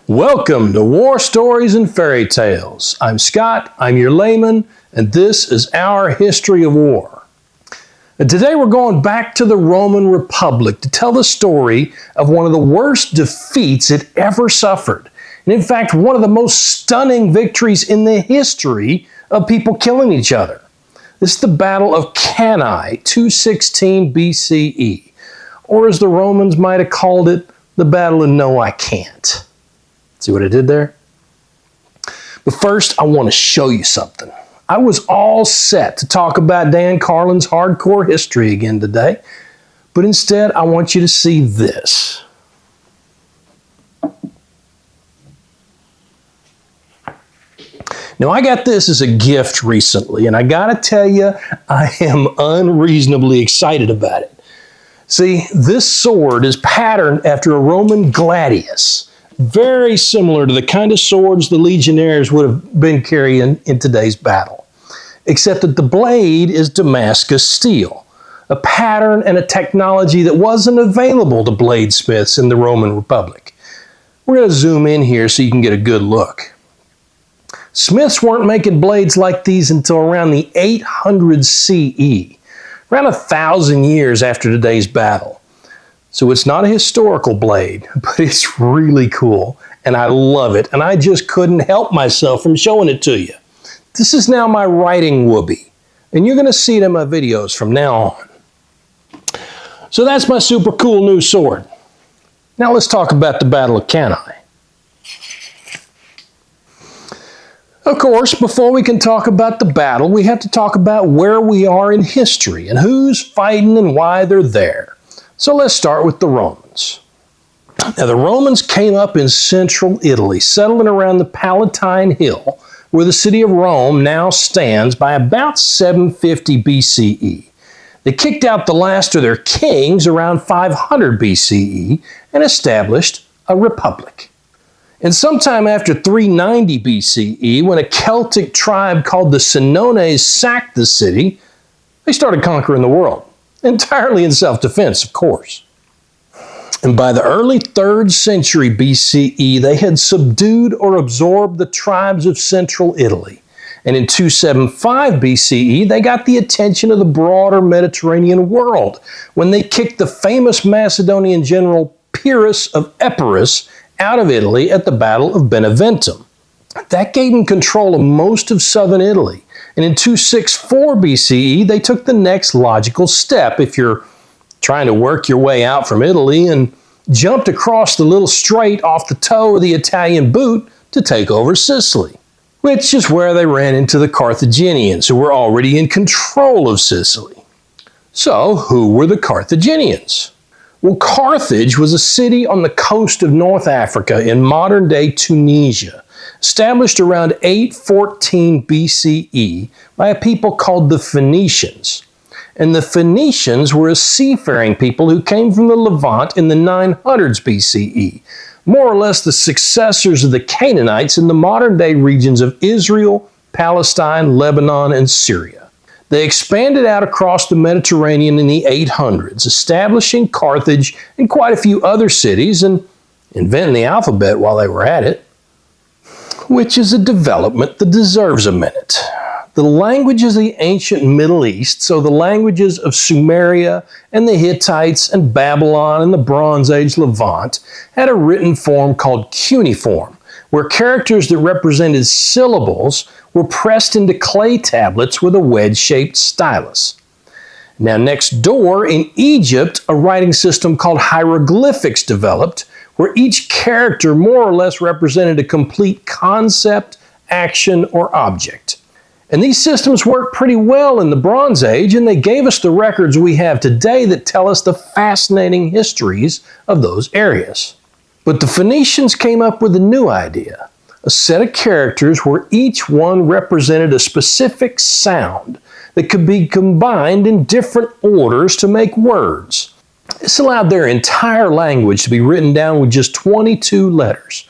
Welcome to War Stories and Fairy Tales. I'm Scott, I'm your layman, and this is our history of war. And today we're going back to the Roman Republic to tell the story of one of the worst defeats it ever suffered. And in fact, one of the most stunning victories in the history of people killing each other. This is the Battle of Cannae, 216 BCE. Or as the Romans might have called it, the Battle of No I Can't. See what I did there? But first, I want to show you something. I was all set to talk about Dan Carlin's hardcore history again today, but instead I want you to see this. Now, I got this as a gift recently, and I got to tell you, I am unreasonably excited about it. See, this sword is patterned after a Roman gladius. Very similar to the kind of swords the legionnaires would have been carrying in today's battle, except that the blade is Damascus steel, a pattern and a technology that wasn't available to bladesmiths in the Roman Republic. We're going to zoom in here so you can get a good look. Smiths weren't making blades like these until around the 800 CE, around 1,000 years after today's battle. So it's not a historical blade, but it's really cool, and I love it, and I just couldn't help myself from showing it to you. This is now my writing whoopee, and you're going to see it in my videos from now on. So that's my super cool new sword. Now let's talk about the Battle of Cannae. Of course, before we can talk about the battle, we have to talk about where we are in history and who's fighting and why they're there. So let's start with the Romans. Now, the Romans came up in central Italy, settling around the Palatine Hill, where the city of Rome now stands, by about 750 BCE. They kicked out the last of their kings around 500 BCE and established a republic. And sometime after 390 BCE, when a Celtic tribe called the Senones sacked the city, they started conquering the world. Entirely in self-defense, of course. And by the early 3rd century BCE, they had subdued or absorbed the tribes of central Italy. And in 275 BCE, they got the attention of the broader Mediterranean world when they kicked the famous Macedonian general Pyrrhus of Epirus out of Italy at the Battle of Beneventum. That gave them control of most of southern Italy. And in 264 BCE, they took the next logical step if you're trying to work your way out from Italy, and jumped across the little strait off the toe of the Italian boot to take over Sicily, which is where they ran into the Carthaginians, who were already in control of Sicily. So, who were the Carthaginians? Well, Carthage was a city on the coast of North Africa in modern-day Tunisia, established around 814 BCE by a people called the Phoenicians. And the Phoenicians were a seafaring people who came from the Levant in the 900s BCE, more or less the successors of the Canaanites in the modern-day regions of Israel, Palestine, Lebanon, and Syria. They expanded out across the Mediterranean in the 800s, establishing Carthage and quite a few other cities, and inventing the alphabet while they were at it, which is a development that deserves a minute. The languages of the ancient Middle East, so the languages of Sumeria and the Hittites and Babylon and the Bronze Age Levant, had a written form called cuneiform, where characters that represented syllables were pressed into clay tablets with a wedge-shaped stylus. Now, next door in Egypt, a writing system called hieroglyphics developed, where each character more or less represented a complete concept, action, or object. And these systems worked pretty well in the Bronze Age, and they gave us the records we have today that tell us the fascinating histories of those areas. But the Phoenicians came up with a new idea, a set of characters where each one represented a specific sound that could be combined in different orders to make words. This allowed their entire language to be written down with just 22 letters,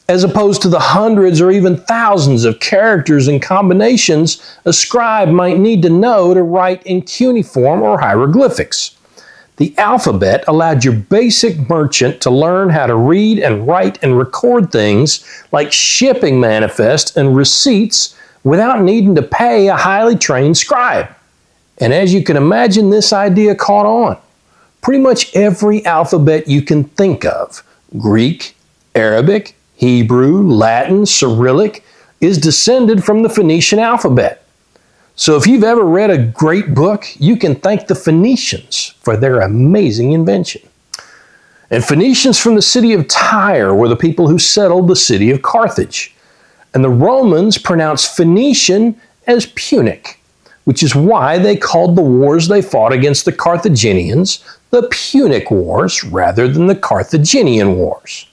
as opposed to the hundreds or even thousands of characters and combinations a scribe might need to know to write in cuneiform or hieroglyphics. The alphabet allowed your basic merchant to learn how to read and write and record things like shipping manifests and receipts without needing to pay a highly trained scribe. And as you can imagine, this idea caught on. Pretty much every alphabet you can think of, Greek, Arabic, Hebrew, Latin, Cyrillic, is descended from the Phoenician alphabet. So if you've ever read a great book, you can thank the Phoenicians for their amazing invention. And Phoenicians from the city of Tyre were the people who settled the city of Carthage. And the Romans pronounced Phoenician as Punic, which is why they called the wars they fought against the Carthaginians the Punic Wars rather than the Carthaginian Wars.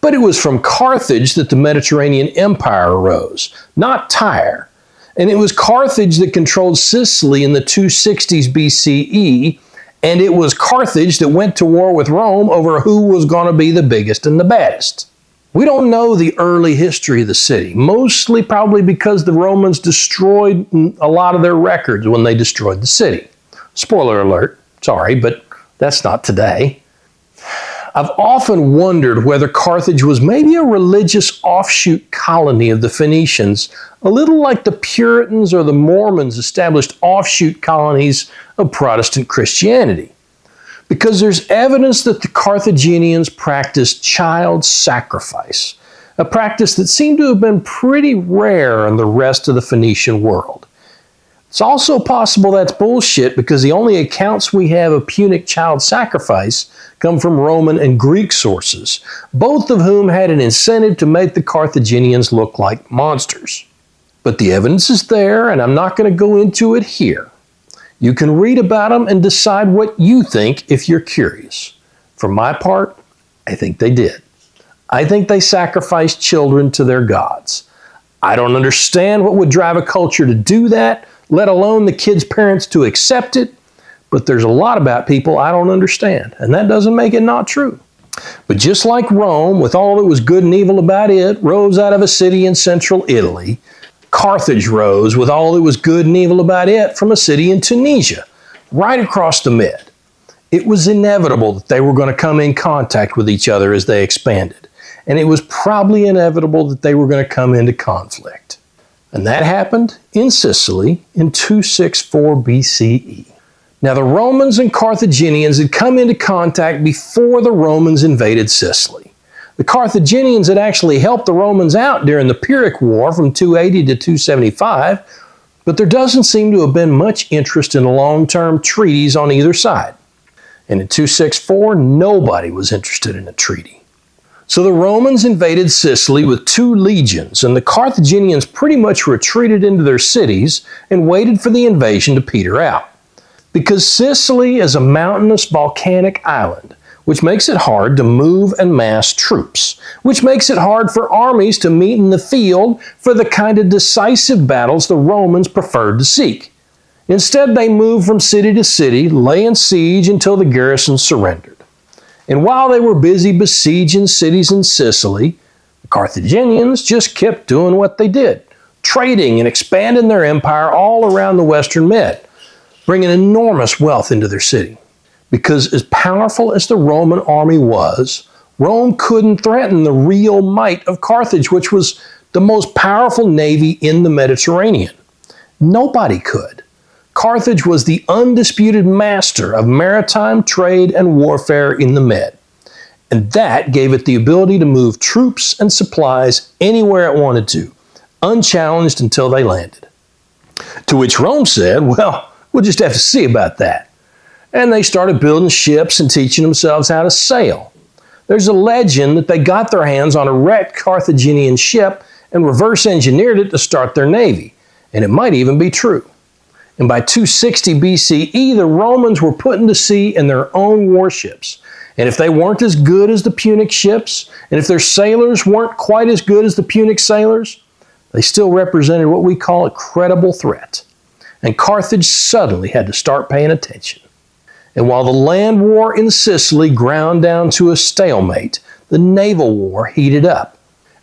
But it was from Carthage that the Mediterranean Empire arose, not Tyre. And it was Carthage that controlled Sicily in the 260s BCE, and it was Carthage that went to war with Rome over who was going to be the biggest and the baddest. We don't know the early history of the city, mostly probably because the Romans destroyed a lot of their records when they destroyed the city. Spoiler alert, sorry, but that's not today. I've often wondered whether Carthage was maybe a religious offshoot colony of the Phoenicians, a little like the Puritans or the Mormons established offshoot colonies of Protestant Christianity. Because there's evidence that the Carthaginians practiced child sacrifice, a practice that seemed to have been pretty rare in the rest of the Phoenician world. It's also possible that's bullshit because the only accounts we have of Punic child sacrifice come from Roman and Greek sources, both of whom had an incentive to make the Carthaginians look like monsters. But the evidence is there, and I'm not going to go into it here. You can read about them and decide what you think if you're curious. For my part, I think they did. I think they sacrificed children to their gods. I don't understand what would drive a culture to do that, let alone the kids' parents to accept it, but there's a lot about people I don't understand, and that doesn't make it not true. But just like Rome, with all that was good and evil about it, rose out of a city in central Italy, Carthage rose with all that was good and evil about it from a city in Tunisia, right across the Med. It was inevitable that they were going to come in contact with each other as they expanded, and it was probably inevitable that they were going to come into conflict. And that happened in Sicily in 264 BCE. Now, the Romans and Carthaginians had come into contact before the Romans invaded Sicily. The Carthaginians had actually helped the Romans out during the Pyrrhic War from 280 to 275, but there doesn't seem to have been much interest in long-term treaties on either side. And in 264, nobody was interested in a treaty. So the Romans invaded Sicily with 2 legions, and the Carthaginians pretty much retreated into their cities and waited for the invasion to peter out. Because Sicily is a mountainous volcanic island, which makes it hard to move and mass troops, which makes it hard for armies to meet in the field for the kind of decisive battles the Romans preferred to seek. Instead, they moved from city to city, laying siege until the garrison surrendered. And while they were busy besieging cities in Sicily, the Carthaginians just kept doing what they did, trading and expanding their empire all around the Western Med, bringing enormous wealth into their city. Because as powerful as the Roman army was, Rome couldn't threaten the real might of Carthage, which was the most powerful navy in the Mediterranean. Nobody could. Carthage was the undisputed master of maritime trade and warfare in the Med. And that gave it the ability to move troops and supplies anywhere it wanted to, unchallenged until they landed. To which Rome said, well, we'll just have to see about that. And they started building ships and teaching themselves how to sail. There's a legend that they got their hands on a wrecked Carthaginian ship and reverse engineered it to start their navy. And it might even be true. And by 260 BCE, the Romans were putting to sea in their own warships. And if they weren't as good as the Punic ships, and if their sailors weren't quite as good as the Punic sailors, they still represented what we call a credible threat. And Carthage suddenly had to start paying attention. And while the land war in Sicily ground down to a stalemate, the naval war heated up.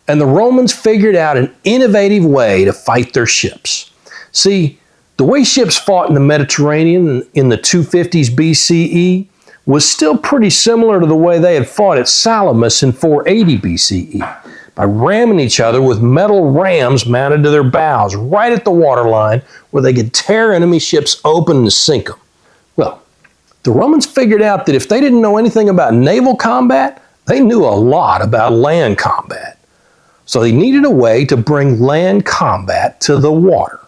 And the Romans figured out an innovative way to fight their ships. See, the way ships fought in the Mediterranean in the 250s BCE was still pretty similar to the way they had fought at Salamis in 480 BCE, by ramming each other with metal rams mounted to their bows right at the waterline where they could tear enemy ships open and sink them. Well, the Romans figured out that if they didn't know anything about naval combat, they knew a lot about land combat. So they needed a way to bring land combat to the water.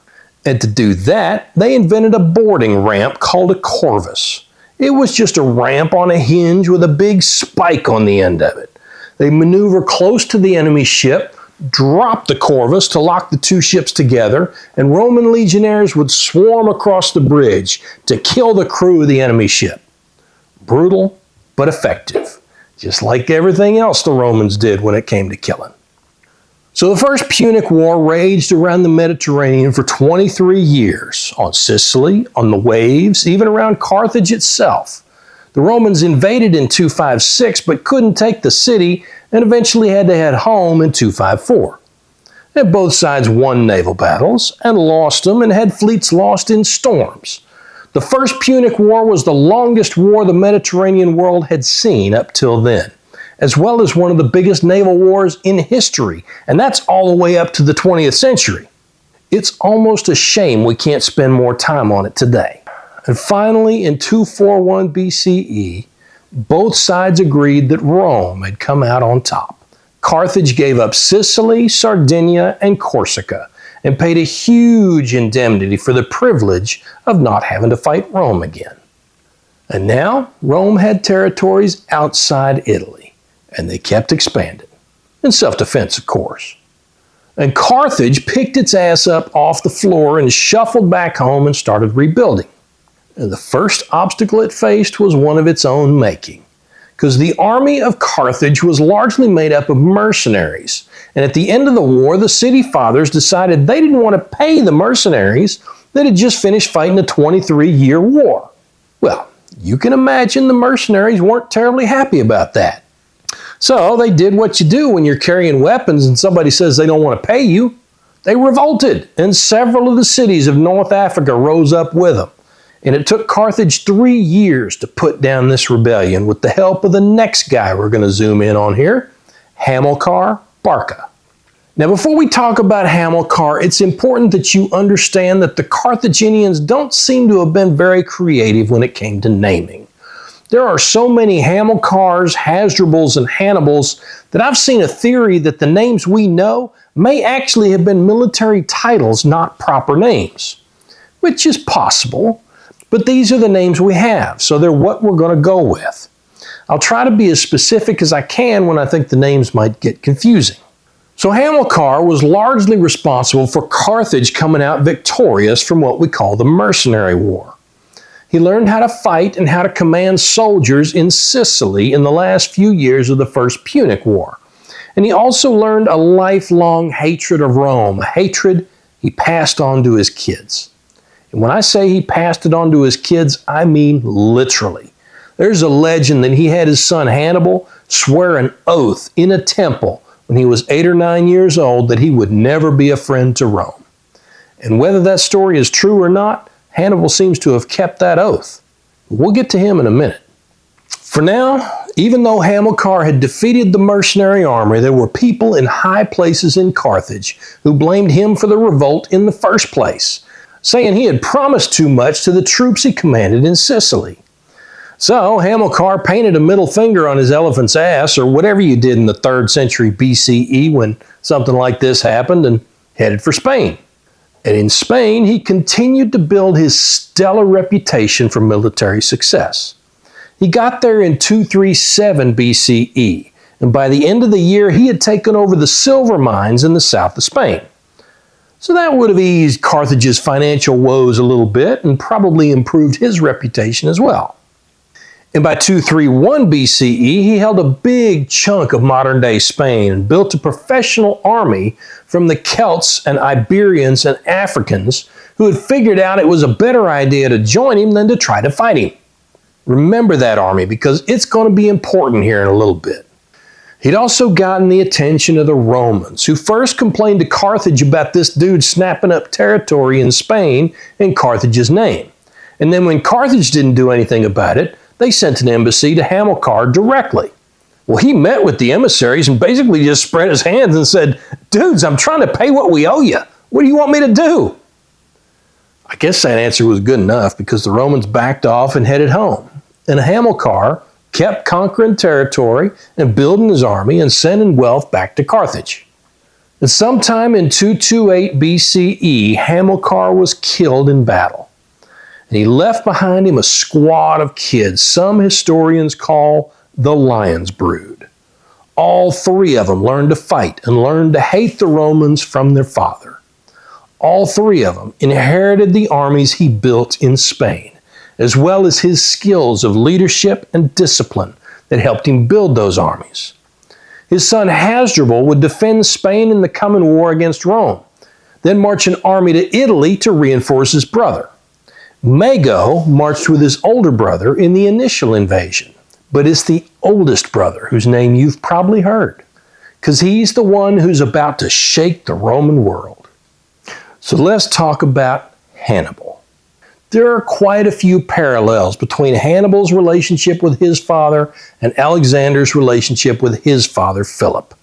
And to do that, they invented a boarding ramp called a corvus. It was just a ramp on a hinge with a big spike on the end of it. They maneuver close to the enemy ship, drop the corvus to lock the two ships together, and Roman legionaries would swarm across the bridge to kill the crew of the enemy ship. Brutal, but effective, just like everything else the Romans did when it came to killing. So the First Punic War raged around the Mediterranean for 23 years, on Sicily, on the waves, even around Carthage itself. The Romans invaded in 256 but couldn't take the city and eventually had to head home in 254. And both sides won naval battles and lost them and had fleets lost in storms. The First Punic War was the longest war the Mediterranean world had seen up till then, as well as one of the biggest naval wars in history, and that's all the way up to the 20th century. It's almost a shame we can't spend more time on it today. And finally, in 241 BCE, both sides agreed that Rome had come out on top. Carthage gave up Sicily, Sardinia, and Corsica, and paid a huge indemnity for the privilege of not having to fight Rome again. And now, Rome had territories outside Italy, and they kept expanding. In self-defense, of course. And Carthage picked its ass up off the floor and shuffled back home and started rebuilding. And the first obstacle it faced was one of its own making, because the army of Carthage was largely made up of mercenaries. And at the end of the war, the city fathers decided they didn't want to pay the mercenaries that had just finished fighting a 23-year war. Well, you can imagine the mercenaries weren't terribly happy about that. So they did what you do when you're carrying weapons and somebody says they don't want to pay you. They revolted, and several of the cities of North Africa rose up with them. And it took Carthage 3 years to put down this rebellion with the help of the next guy we're going to zoom in on here, Hamilcar Barca. Now, before we talk about Hamilcar, it's important that you understand that the Carthaginians don't seem to have been very creative when it came to naming. There are so many Hamilcars, Hasdrubals, and Hannibals that I've seen a theory that the names we know may actually have been military titles, not proper names, which is possible. But these are the names we have, so they're what we're going to go with. I'll try to be as specific as I can when I think the names might get confusing. So Hamilcar was largely responsible for Carthage coming out victorious from what we call the Mercenary War. He learned how to fight and how to command soldiers in Sicily in the last few years of the First Punic War. And he also learned a lifelong hatred of Rome, a hatred he passed on to his kids. And when I say he passed it on to his kids, I mean literally. There's a legend that he had his son Hannibal swear an oath in a temple when he was 8 or 9 years old that he would never be a friend to Rome. And whether that story is true or not, Hannibal seems to have kept that oath. We'll get to him in a minute. For now, even though Hamilcar had defeated the mercenary army, there were people in high places in Carthage who blamed him for the revolt in the first place, saying he had promised too much to the troops he commanded in Sicily. So Hamilcar painted a middle finger on his elephant's ass, or whatever you did in the 3rd century BCE when something like this happened, and headed for Spain. And in Spain, he continued to build his stellar reputation for military success. He got there in 237 BCE, and by the end of the year, he had taken over the silver mines in the south of Spain. So that would have eased Carthage's financial woes a little bit and probably improved his reputation as well. And by 231 BCE, he held a big chunk of modern-day Spain and built a professional army from the Celts and Iberians and Africans who had figured out it was a better idea to join him than to try to fight him. Remember that army because it's going to be important here in a little bit. He'd also gotten the attention of the Romans, who first complained to Carthage about this dude snapping up territory in Spain in Carthage's name. And then when Carthage didn't do anything about it, they sent an embassy to Hamilcar directly. Well, he met with the emissaries and basically just spread his hands and said, "Dudes, I'm trying to pay what we owe you. What do you want me to do?" I guess that answer was good enough because the Romans backed off and headed home. And Hamilcar kept conquering territory and building his army and sending wealth back to Carthage. And sometime in 228 BCE, Hamilcar was killed in battle. And he left behind him a squad of kids some historians call the Lion's Brood. All three of them learned to fight and learned to hate the Romans from their father. All three of them inherited the armies he built in Spain, as well as his skills of leadership and discipline that helped him build those armies. His son Hasdrubal would defend Spain in the coming war against Rome, then march an army to Italy to reinforce his brother. Mago marched with his older brother in the initial invasion, but it's the oldest brother whose name you've probably heard, because he's the one who's about to shake the Roman world. So let's talk about Hannibal. There are quite a few parallels between Hannibal's relationship with his father and Alexander's relationship with his father, Philip.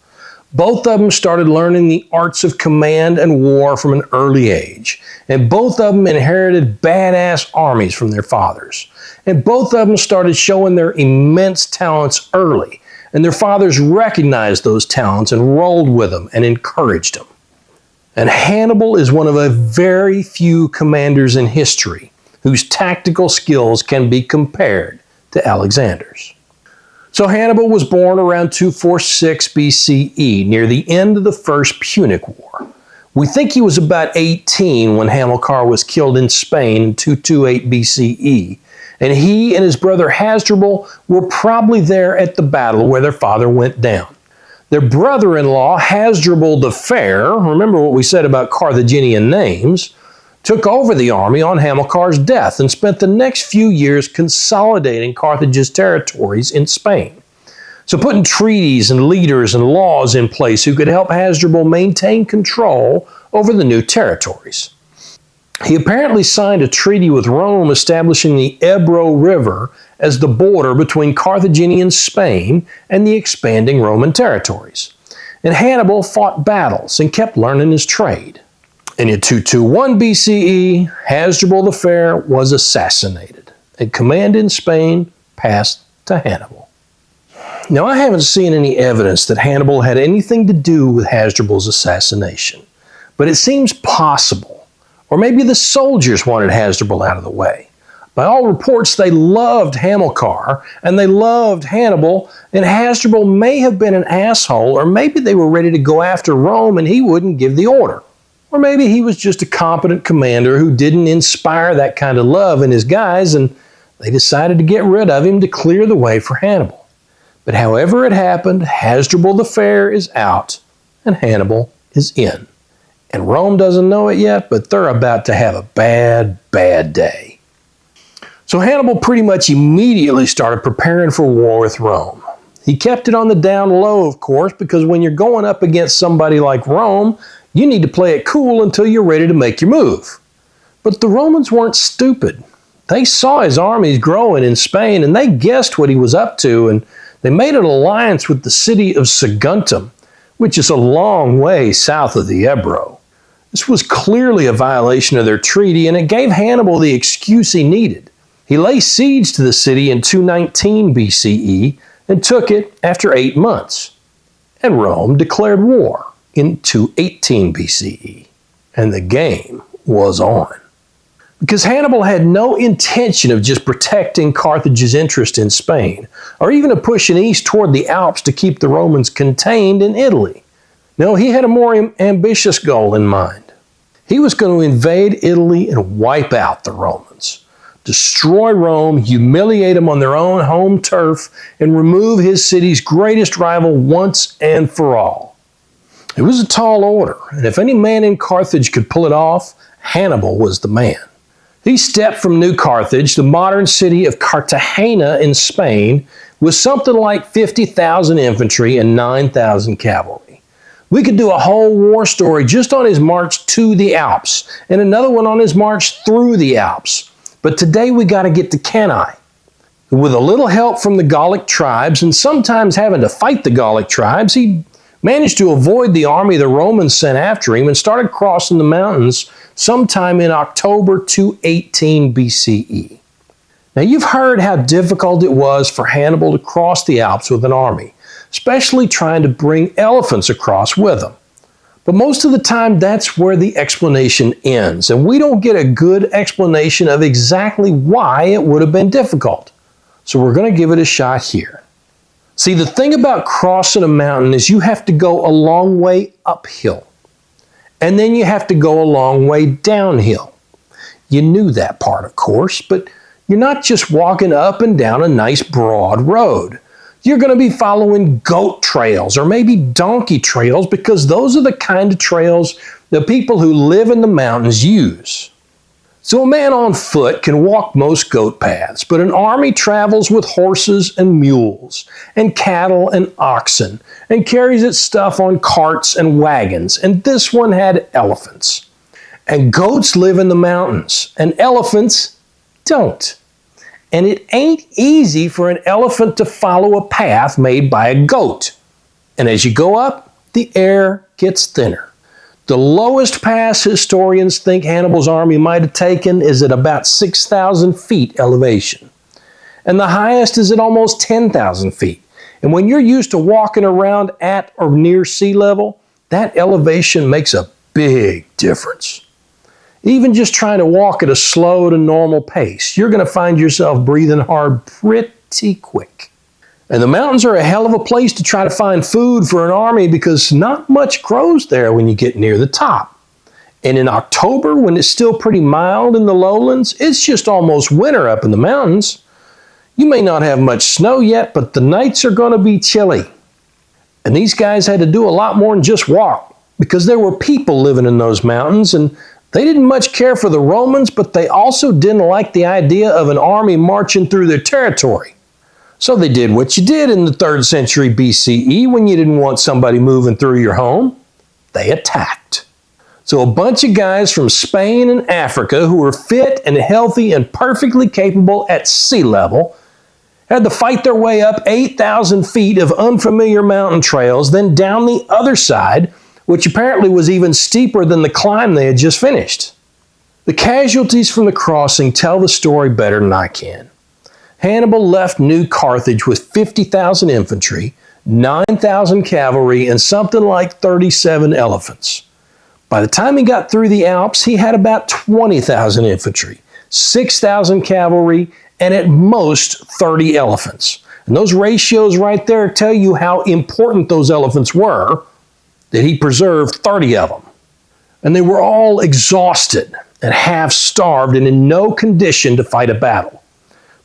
Both of them started learning the arts of command and war from an early age, and both of them inherited badass armies from their fathers. And both of them started showing their immense talents early, and their fathers recognized those talents and rolled with them and encouraged them. And Hannibal is one of a very few commanders in history whose tactical skills can be compared to Alexander's. So Hannibal was born around 246 BCE, near the end of the First Punic War. We think he was about 18 when Hamilcar was killed in Spain in 228 BCE, and he and his brother Hasdrubal were probably there at the battle where their father went down. Their brother-in-law, Hasdrubal the Fair, remember what we said about Carthaginian names, took over the army on Hamilcar's death and spent the next few years consolidating Carthage's territories in Spain. So putting treaties and leaders and laws in place who could help Hasdrubal maintain control over the new territories. He apparently signed a treaty with Rome establishing the Ebro River as the border between Carthaginian Spain and the expanding Roman territories. And Hannibal fought battles and kept learning his trade. And in 221 BCE, Hasdrubal the Fair was assassinated, and command in Spain passed to Hannibal. Now, I haven't seen any evidence that Hannibal had anything to do with Hasdrubal's assassination, but it seems possible. Or maybe the soldiers wanted Hasdrubal out of the way. By all reports, they loved Hamilcar and they loved Hannibal, and Hasdrubal may have been an asshole, or maybe they were ready to go after Rome and he wouldn't give the order. Or maybe he was just a competent commander who didn't inspire that kind of love in his guys, and they decided to get rid of him to clear the way for Hannibal. But however it happened, Hasdrubal the Fair is out and Hannibal is in. And Rome doesn't know it yet, but they're about to have a bad, bad day. So Hannibal pretty much immediately started preparing for war with Rome. He kept it on the down low, of course, because when you're going up against somebody like Rome, you need to play it cool until you're ready to make your move. But the Romans weren't stupid. They saw his armies growing in Spain, and they guessed what he was up to, and they made an alliance with the city of Saguntum, which is a long way south of the Ebro. This was clearly a violation of their treaty, and it gave Hannibal the excuse he needed. He laid siege to the city in 219 BCE and took it after 8 months. And Rome declared war in 218 BCE. And the game was on. Because Hannibal had no intention of just protecting Carthage's interest in Spain, or even of pushing east toward the Alps to keep the Romans contained in Italy. No, he had a more ambitious goal in mind. He was going to invade Italy and wipe out the Romans, destroy Rome, humiliate them on their own home turf, and remove his city's greatest rival once and for all. It was a tall order, and if any man in Carthage could pull it off, Hannibal was the man. He stepped from New Carthage, the modern city of Cartagena in Spain, with something like 50,000 infantry and 9,000 cavalry. We could do a whole war story just on his march to the Alps, and another one on his march through the Alps. But today we got to get to Cannae. With a little help from the Gallic tribes and sometimes having to fight the Gallic tribes, he managed to avoid the army the Romans sent after him and started crossing the mountains sometime in October 218 BCE. Now, you've heard how difficult it was for Hannibal to cross the Alps with an army, especially trying to bring elephants across with him. But most of the time, that's where the explanation ends, and we don't get a good explanation of exactly why it would have been difficult. So we're going to give it a shot here. See, the thing about crossing a mountain is you have to go a long way uphill, and then you have to go a long way downhill. You knew that part, of course, but you're not just walking up and down a nice broad road. You're going to be following goat trails or maybe donkey trails because those are the kind of trails the people who live in the mountains use. So a man on foot can walk most goat paths, but an army travels with horses and mules and cattle and oxen and carries its stuff on carts and wagons, and this one had elephants. And goats live in the mountains, and elephants don't. And it ain't easy for an elephant to follow a path made by a goat. And as you go up, the air gets thinner. The lowest pass historians think Hannibal's army might have taken is at about 6,000 feet elevation. And the highest is at almost 10,000 feet. And when you're used to walking around at or near sea level, that elevation makes a big difference. Even just trying to walk at a slow to normal pace, you're going to find yourself breathing hard pretty quick. And the mountains are a hell of a place to try to find food for an army because not much grows there when you get near the top. And in October, when it's still pretty mild in the lowlands, it's just almost winter up in the mountains. You may not have much snow yet, but the nights are going to be chilly. And these guys had to do a lot more than just walk because there were people living in those mountains, and they didn't much care for the Romans, but they also didn't like the idea of an army marching through their territory. So they did what you did in the 3rd century BCE when you didn't want somebody moving through your home. They attacked. So a bunch of guys from Spain and Africa who were fit and healthy and perfectly capable at sea level had to fight their way up 8,000 feet of unfamiliar mountain trails, then down the other side, which apparently was even steeper than the climb they had just finished. The casualties from the crossing tell the story better than I can. Hannibal left New Carthage with 50,000 infantry, 9,000 cavalry, and something like 37 elephants. By the time he got through the Alps, he had about 20,000 infantry, 6,000 cavalry, and at most 30 elephants. And those ratios right there tell you how important those elephants were, that he preserved 30 of them. And they were all exhausted and half-starved and in no condition to fight a battle.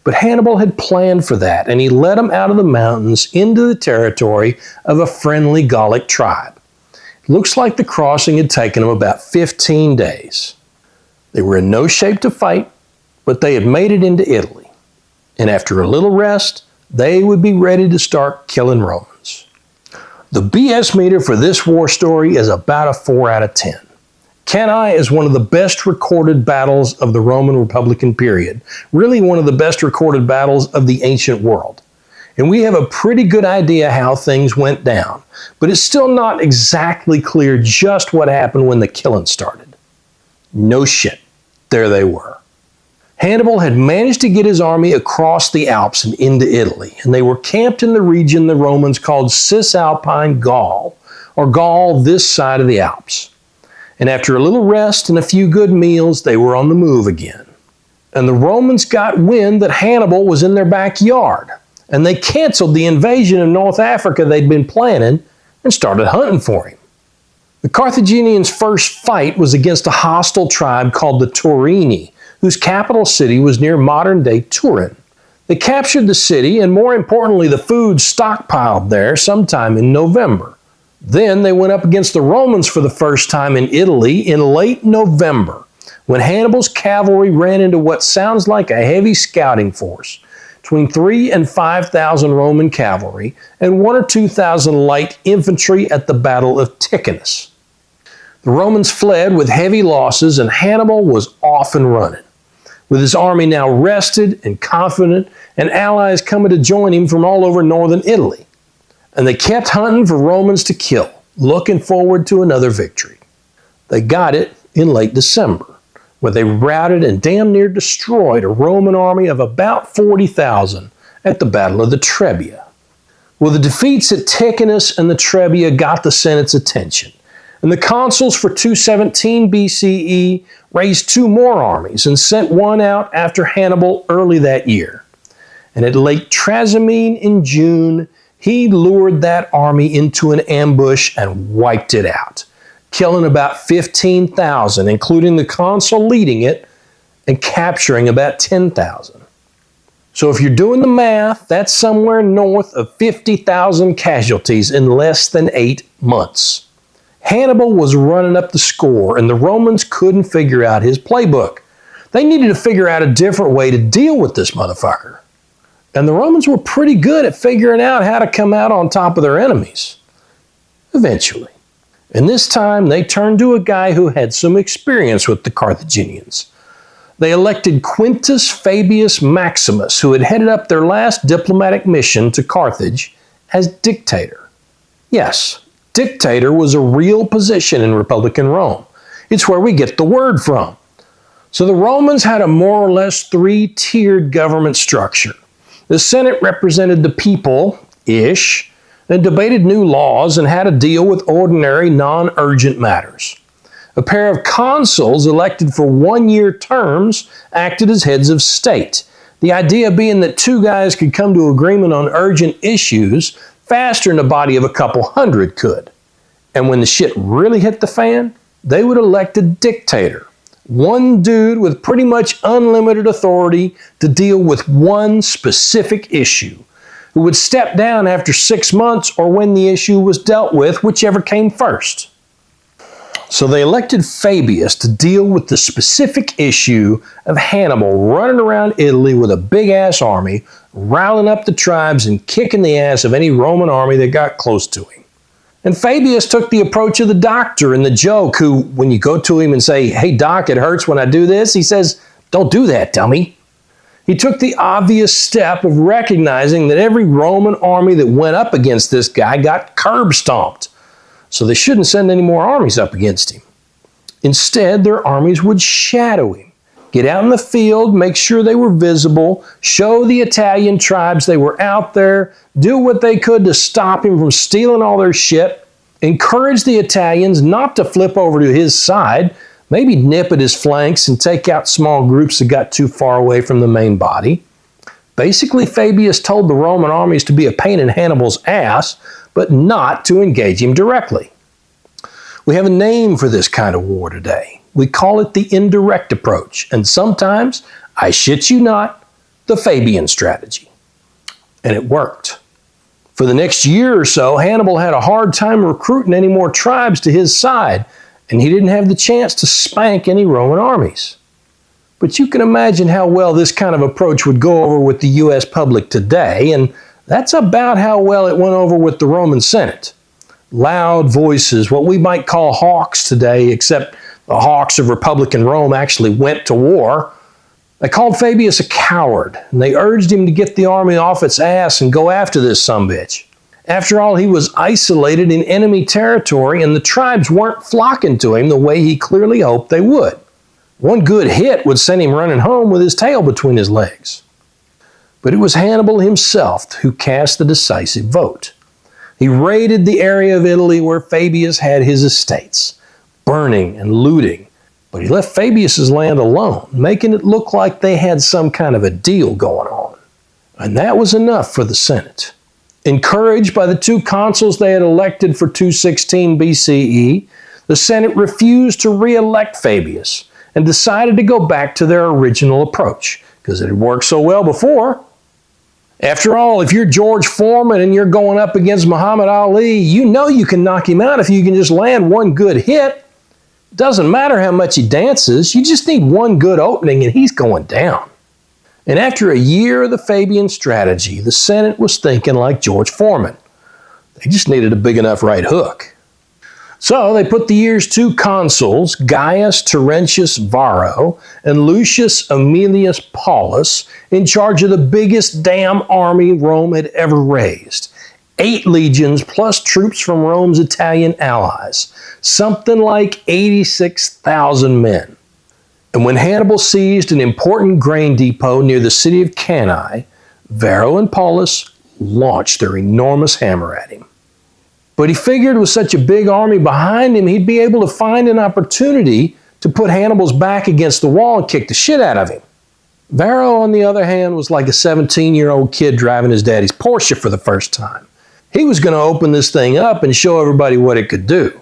But Hannibal had planned for that, and he led them out of the mountains into the territory of a friendly Gallic tribe. It looks like the crossing had taken them about 15 days. They were in no shape to fight, but they had made it into Italy. And after a little rest, they would be ready to start killing Romans. The BS meter for this war story is about a 4 out of 10. Cannae is one of the best recorded battles of the Roman Republican period, really one of the best recorded battles of the ancient world. And we have a pretty good idea how things went down, but it's still not exactly clear just what happened when the killing started. No shit, there they were. Hannibal had managed to get his army across the Alps and into Italy, and they were camped in the region the Romans called Cisalpine Gaul, or Gaul this side of the Alps. And after a little rest and a few good meals, they were on the move again. And the Romans got wind that Hannibal was in their backyard, and they canceled the invasion of North Africa they'd been planning and started hunting for him. The Carthaginians' first fight was against a hostile tribe called the Taurini, whose capital city was near modern-day Turin. They captured the city, and more importantly, the food stockpiled there sometime in November. Then they went up against the Romans for the first time in Italy in late November, when Hannibal's cavalry ran into what sounds like a heavy scouting force, between 3,000 and 5,000 Roman cavalry and 1,000 or 2,000 light infantry at the Battle of Ticinus. The Romans fled with heavy losses, and Hannibal was off and running. With his army now rested and confident, and allies coming to join him from all over northern Italy. And they kept hunting for Romans to kill, looking forward to another victory. They got it in late December, where they routed and damn near destroyed a Roman army of about 40,000 at the Battle of the Trebia. Well, the defeats at Ticinus and the Trebia got the Senate's attention, and the consuls for 217 BCE raised two more armies and sent one out after Hannibal early that year. And at Lake Trasimene in June, he lured that army into an ambush and wiped it out, killing about 15,000, including the consul leading it, and capturing about 10,000. So if you're doing the math, that's somewhere north of 50,000 casualties in less than 8 months. Hannibal was running up the score, and the Romans couldn't figure out his playbook. They needed to figure out a different way to deal with this motherfucker. And the Romans were pretty good at figuring out how to come out on top of their enemies. Eventually. And this time they turned to a guy who had some experience with the Carthaginians. They elected Quintus Fabius Maximus, who had headed up their last diplomatic mission to Carthage, as dictator. Yes, dictator was a real position in Republican Rome. It's where we get the word from. So the Romans had a more or less three-tiered government structure. The Senate represented the people-ish, and debated new laws and had to deal with ordinary, non-urgent matters. A pair of consuls elected for one-year terms acted as heads of state. The idea being that two guys could come to agreement on urgent issues faster than a body of a couple hundred could. And when the shit really hit the fan, they would elect a dictator. One dude with pretty much unlimited authority to deal with one specific issue, who would step down after 6 months or when the issue was dealt with, whichever came first. So they elected Fabius to deal with the specific issue of Hannibal running around Italy with a big-ass army, riling up the tribes and kicking the ass of any Roman army that got close to him. And Fabius took the approach of the doctor and the joke who, when you go to him and say, "Hey doc, it hurts when I do this," he says, "Don't do that, dummy." He took the obvious step of recognizing that every Roman army that went up against this guy got curb stomped, so they shouldn't send any more armies up against him. Instead, their armies would shadow him, get out in the field, make sure they were visible, show the Italian tribes they were out there, do what they could to stop him from stealing all their shit, encourage the Italians not to flip over to his side, maybe nip at his flanks and take out small groups that got too far away from the main body. Basically, Fabius told the Roman armies to be a pain in Hannibal's ass, but not to engage him directly. We have a name for this kind of war today. We call it the indirect approach, and sometimes, I shit you not, the Fabian strategy. And it worked. For the next year or so, Hannibal had a hard time recruiting any more tribes to his side, and he didn't have the chance to spank any Roman armies. But you can imagine how well this kind of approach would go over with the U.S. public today, and that's about how well it went over with the Roman Senate. Loud voices, what we might call hawks today, except the hawks of Republican Rome actually went to war. They called Fabius a coward, and they urged him to get the army off its ass and go after this sumbitch. After all, he was isolated in enemy territory, and the tribes weren't flocking to him the way he clearly hoped they would. One good hit would send him running home with his tail between his legs. But it was Hannibal himself who cast the decisive vote. He raided the area of Italy where Fabius had his estates, burning and looting, but he left Fabius's land alone, making it look like they had some kind of a deal going on. And that was enough for the Senate. Encouraged by the two consuls they had elected for 216 BCE, the Senate refused to re-elect Fabius and decided to go back to their original approach, because it had worked so well before. After all, if you're George Foreman and you're going up against Muhammad Ali, you know you can knock him out if you can just land one good hit. It doesn't matter how much he dances, you just need one good opening and he's going down. And after a year of the Fabian strategy, the Senate was thinking like George Foreman. They just needed a big enough right hook. So they put the year's two consuls, Gaius Terentius Varro and Lucius Aemilius Paulus, in charge of the biggest damn army Rome had ever raised. 8 legions plus troops from Rome's Italian allies. Something like 86,000 men. And when Hannibal seized an important grain depot near the city of Cannae, Varro and Paulus launched their enormous hammer at him. But he figured with such a big army behind him, he'd be able to find an opportunity to put Hannibal's back against the wall and kick the shit out of him. Varro, on the other hand, was like a 17-year-old kid driving his daddy's Porsche for the first time. He was going to open this thing up and show everybody what it could do.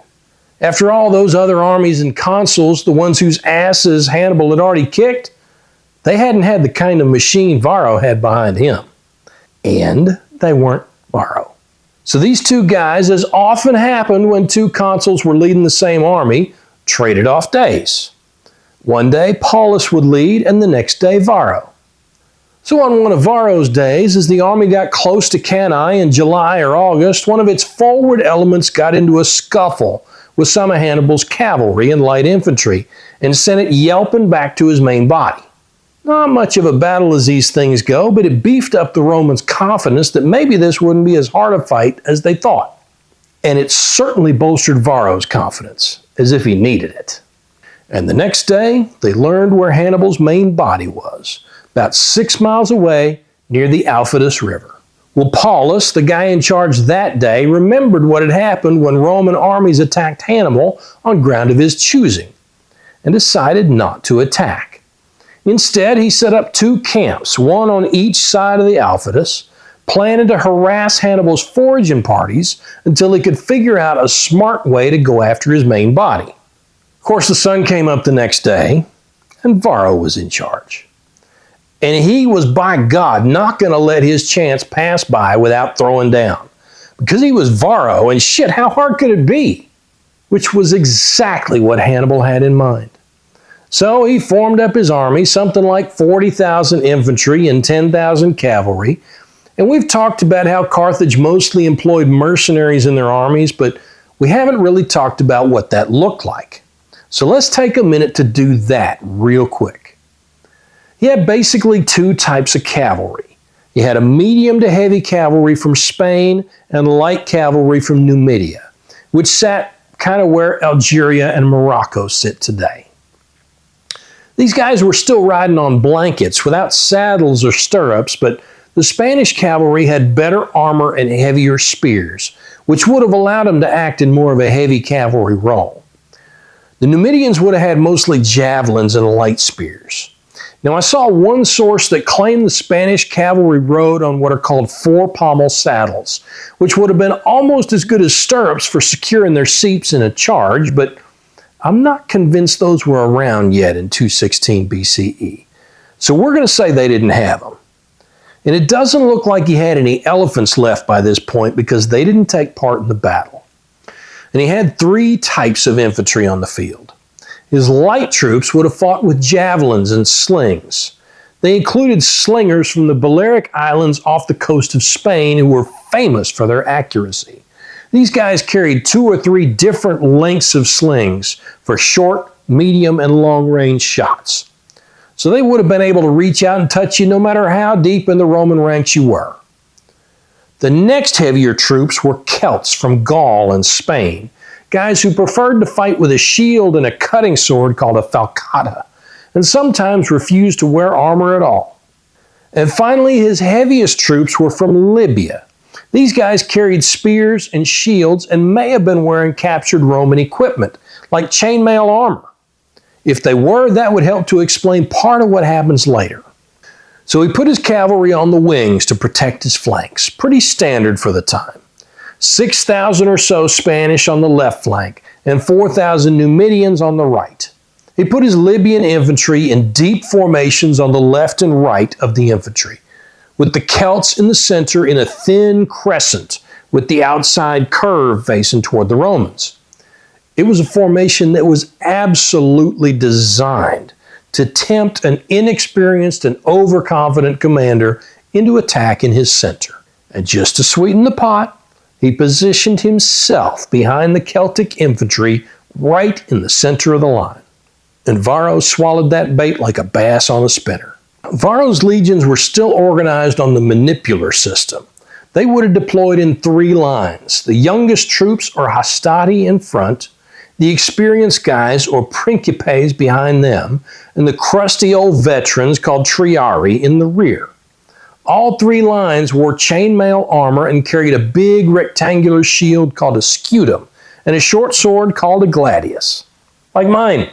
After all, those other armies and consuls, the ones whose asses Hannibal had already kicked, they hadn't had the kind of machine Varro had behind him. And they weren't Varro. So these two guys, as often happened when two consuls were leading the same army, traded off days. One day Paulus would lead and the next day Varro. So on one of Varro's days, as the army got close to Cannae in July or August, one of its forward elements got into a scuffle with some of Hannibal's cavalry and light infantry and sent it yelping back to his main body. Not much of a battle as these things go, but it beefed up the Romans' confidence that maybe this wouldn't be as hard a fight as they thought. And it certainly bolstered Varro's confidence, as if he needed it. And the next day, they learned where Hannibal's main body was, about 6 miles away near the Aufidus River. Well, Paulus, the guy in charge that day, remembered what had happened when Roman armies attacked Hannibal on ground of his choosing, and decided not to attack. Instead, he set up 2 camps, one on each side of the Aufidus, planning to harass Hannibal's foraging parties until he could figure out a smart way to go after his main body. Of course, the sun came up the next day, and Varro was in charge. And he was, by God, not going to let his chance pass by without throwing down. Because he was Varro, and shit, how hard could it be? Which was exactly what Hannibal had in mind. So he formed up his army, something like 40,000 infantry and 10,000 cavalry. And we've talked about how Carthage mostly employed mercenaries in their armies, but we haven't really talked about what that looked like. So let's take a minute to do that real quick. You had basically 2 types of cavalry. You had a medium to heavy cavalry from Spain and light cavalry from Numidia, which sat kind of where Algeria and Morocco sit today. These guys were still riding on blankets without saddles or stirrups, but the Spanish cavalry had better armor and heavier spears, which would have allowed them to act in more of a heavy cavalry role. The Numidians would have had mostly javelins and light spears. Now, I saw one source that claimed the Spanish cavalry rode on what are called 4-pommel saddles, which would have been almost as good as stirrups for securing their seats in a charge, but I'm not convinced those were around yet in 216 BCE. So we're going to say they didn't have them. And it doesn't look like he had any elephants left by this point because they didn't take part in the battle. And he had 3 types of infantry on the field. His light troops would have fought with javelins and slings. They included slingers from the Balearic Islands off the coast of Spain who were famous for their accuracy. These guys carried 2 or 3 different lengths of slings for short, medium, and long-range shots. So they would have been able to reach out and touch you no matter how deep in the Roman ranks you were. The next heavier troops were Celts from Gaul and Spain, guys who preferred to fight with a shield and a cutting sword called a falcata, and sometimes refused to wear armor at all. And finally, his heaviest troops were from Libya. These guys carried spears and shields and may have been wearing captured Roman equipment, like chainmail armor. If they were, that would help to explain part of what happens later. So he put his cavalry on the wings to protect his flanks, pretty standard for the time. 6,000 or so Spanish on the left flank and 4,000 Numidians on the right. He put his Libyan infantry in deep formations on the left and right of the infantry, with the Celts in the center in a thin crescent with the outside curve facing toward the Romans. It was a formation that was absolutely designed to tempt an inexperienced and overconfident commander into attack in his center. And just to sweeten the pot, He positioned himself behind the Celtic infantry right in the center of the line. And Varro swallowed that bait like a bass on a spinner. Varro's legions were still organized on the manipular system. They would have deployed in 3 lines. The youngest troops, or hastati, in front, the experienced guys, or principes, behind them, and the crusty old veterans, called triari, in the rear. All 3 lines wore chainmail armor and carried a big rectangular shield called a scutum, and a short sword called a gladius, like mine.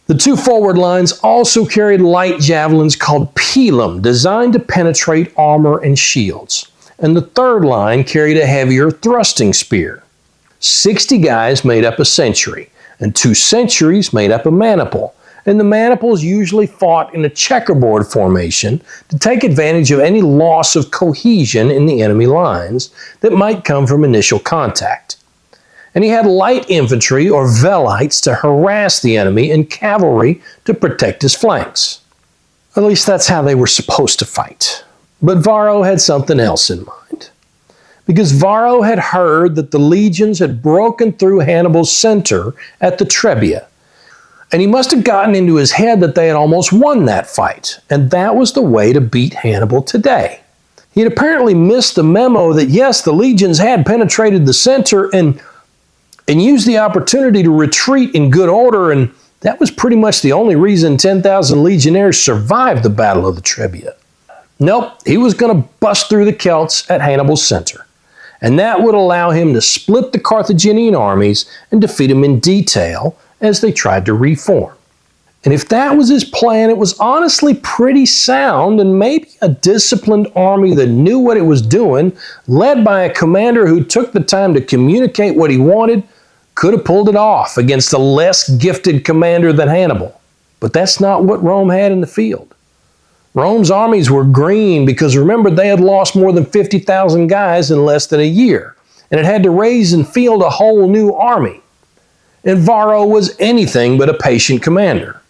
The 2 forward lines also carried light javelins called pilum, designed to penetrate armor and shields. And the 3rd line carried a heavier thrusting spear. 60 guys made up a century, and 2 centuries made up a maniple. And the maniples usually fought in a checkerboard formation to take advantage of any loss of cohesion in the enemy lines that might come from initial contact. And he had light infantry, or velites, to harass the enemy, and cavalry to protect his flanks. At least that's how they were supposed to fight. But Varro had something else in mind. Because Varro had heard that the legions had broken through Hannibal's center at the Trebia. And he must have gotten into his head that they had almost won that fight. And that was the way to beat Hannibal today. He had apparently missed the memo that yes, the legions had penetrated the center and used the opportunity to retreat in good order, and that was pretty much the only reason 10,000 legionnaires survived the Battle of the Trebia. Nope, he was going to bust through the Celts at Hannibal's center, and that would allow him to split the Carthaginian armies and defeat them in detail as they tried to reform. And if that was his plan, it was honestly pretty sound, and maybe a disciplined army that knew what it was doing, led by a commander who took the time to communicate what he wanted, could have pulled it off against a less gifted commander than Hannibal. But that's not what Rome had in the field. Rome's armies were green because, remember, they had lost more than 50,000 guys in less than a year, and it had to raise and field a whole new army. And Varro was anything but a patient commander.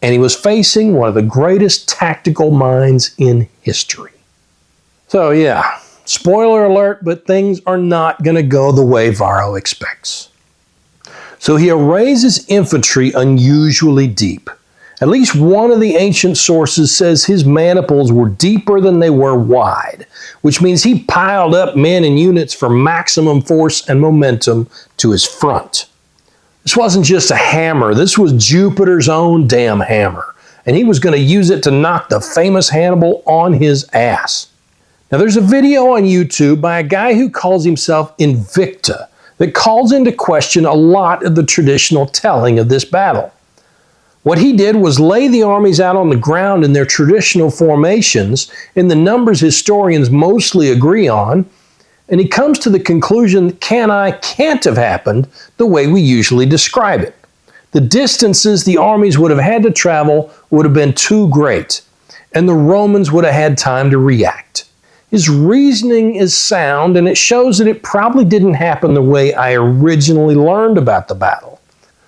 And he was facing one of the greatest tactical minds in history. So yeah, spoiler alert, but things are not going to go the way Varro expects. So he arrays his infantry unusually deep. At least one of the ancient sources says his maniples were deeper than they were wide, which means he piled up men and units for maximum force and momentum to his front. This wasn't just a hammer, this was Jupiter's own damn hammer, and he was going to use it to knock the famous Hannibal on his ass. Now there's a video on YouTube by a guy who calls himself Invicta that calls into question a lot of the traditional telling of this battle. What he did was lay the armies out on the ground in their traditional formations in the numbers historians mostly agree on, and he comes to the conclusion that Cannae can't have happened the way we usually describe it. The distances the armies would have had to travel would have been too great, and the Romans would have had time to react. His reasoning is sound, and it shows that it probably didn't happen the way I originally learned about the battle.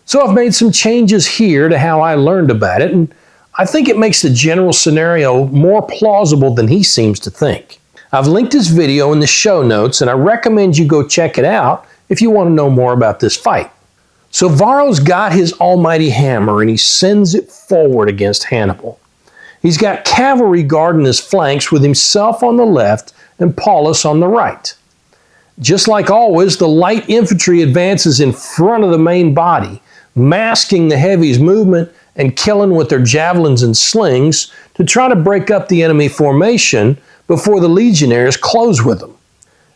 So I've made some changes here to how I learned about it, and I think it makes the general scenario more plausible than he seems to think. I've linked his video in the show notes, and I recommend you go check it out if you want to know more about this fight. So Varro's got his almighty hammer, and he sends it forward against Hannibal. He's got cavalry guarding his flanks with himself on the left and Paulus on the right. Just like always, the light infantry advances in front of the main body, masking the heavy's movement and killing with their javelins and slings to try to break up the enemy formation before the legionnaires close with them.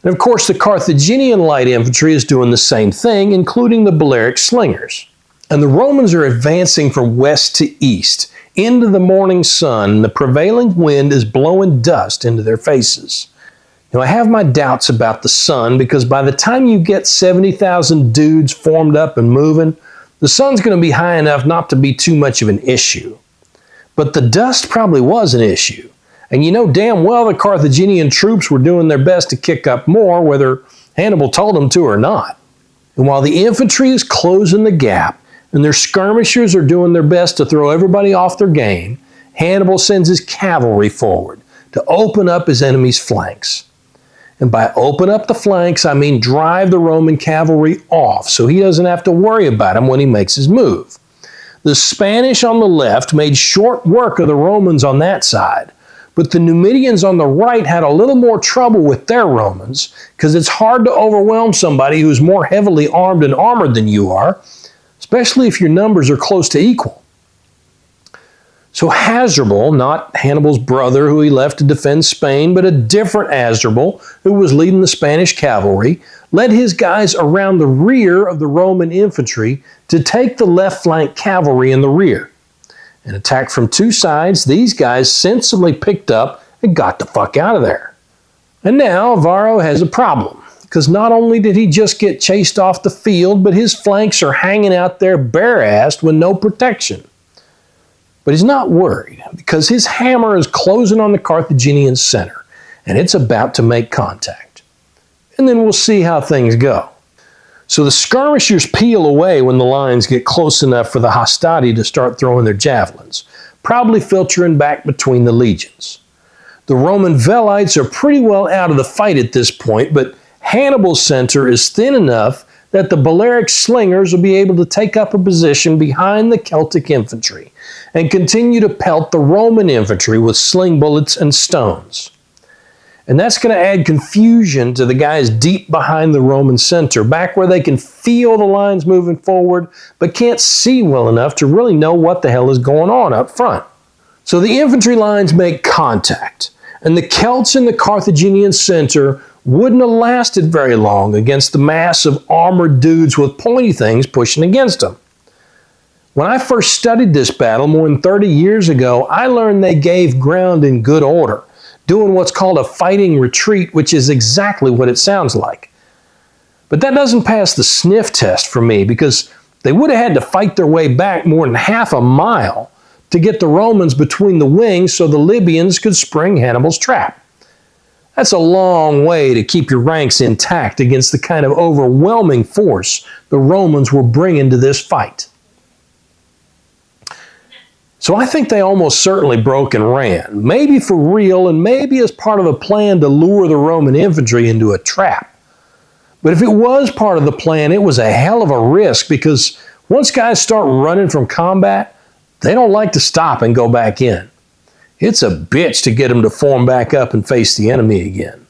And of course, the Carthaginian light infantry is doing the same thing, including the Balearic slingers. And the Romans are advancing from west to east into the morning sun, and the prevailing wind is blowing dust into their faces. Now, I have my doubts about the sun because by the time you get 70,000 dudes formed up and moving, the sun's going to be high enough not to be too much of an issue. But the dust probably was an issue. And you know damn well the Carthaginian troops were doing their best to kick up more, whether Hannibal told them to or not. And while the infantry is closing the gap and their skirmishers are doing their best to throw everybody off their game, Hannibal sends his cavalry forward to open up his enemy's flanks. And by open up the flanks, I mean drive the Roman cavalry off so he doesn't have to worry about them when he makes his move. The Spanish on the left made short work of the Romans on that side, but the Numidians on the right had a little more trouble with their Romans because it's hard to overwhelm somebody who's more heavily armed and armored than you are, especially if your numbers are close to equal. So Hasdrubal, not Hannibal's brother who he left to defend Spain, but a different Hasdrubal who was leading the Spanish cavalry, led his guys around the rear of the Roman infantry to take the left flank cavalry in the rear. And attacked from two sides, these guys sensibly picked up and got the fuck out of there. And now Varro has a problem, because not only did he just get chased off the field, but his flanks are hanging out there bare-assed with no protection. But he's not worried, because his hammer is closing on the Carthaginian center, and it's about to make contact. And then we'll see how things go. So the skirmishers peel away when the lines get close enough for the hastati to start throwing their javelins, probably filtering back between the legions. The Roman velites are pretty well out of the fight at this point, but Hannibal's center is thin enough that the Balearic slingers will be able to take up a position behind the Celtic infantry and continue to pelt the Roman infantry with sling bullets and stones. And that's going to add confusion to the guys deep behind the Roman center, back where they can feel the lines moving forward, but can't see well enough to really know what the hell is going on up front. So the infantry lines make contact, and the Celts in the Carthaginian center wouldn't have lasted very long against the mass of armored dudes with pointy things pushing against them. When I first studied this battle more than 30 years ago, I learned they gave ground in good order, doing what's called a fighting retreat, which is exactly what it sounds like. But that doesn't pass the sniff test for me, because they would have had to fight their way back more than half a mile to get the Romans between the wings so the Libyans could spring Hannibal's trap. That's a long way to keep your ranks intact against the kind of overwhelming force the Romans were bringing to this fight. So I think they almost certainly broke and ran, maybe for real and maybe as part of a plan to lure the Roman infantry into a trap. But if it was part of the plan, it was a hell of a risk, because once guys start running from combat, they don't like to stop and go back in. It's a bitch to get them to form back up and face the enemy again.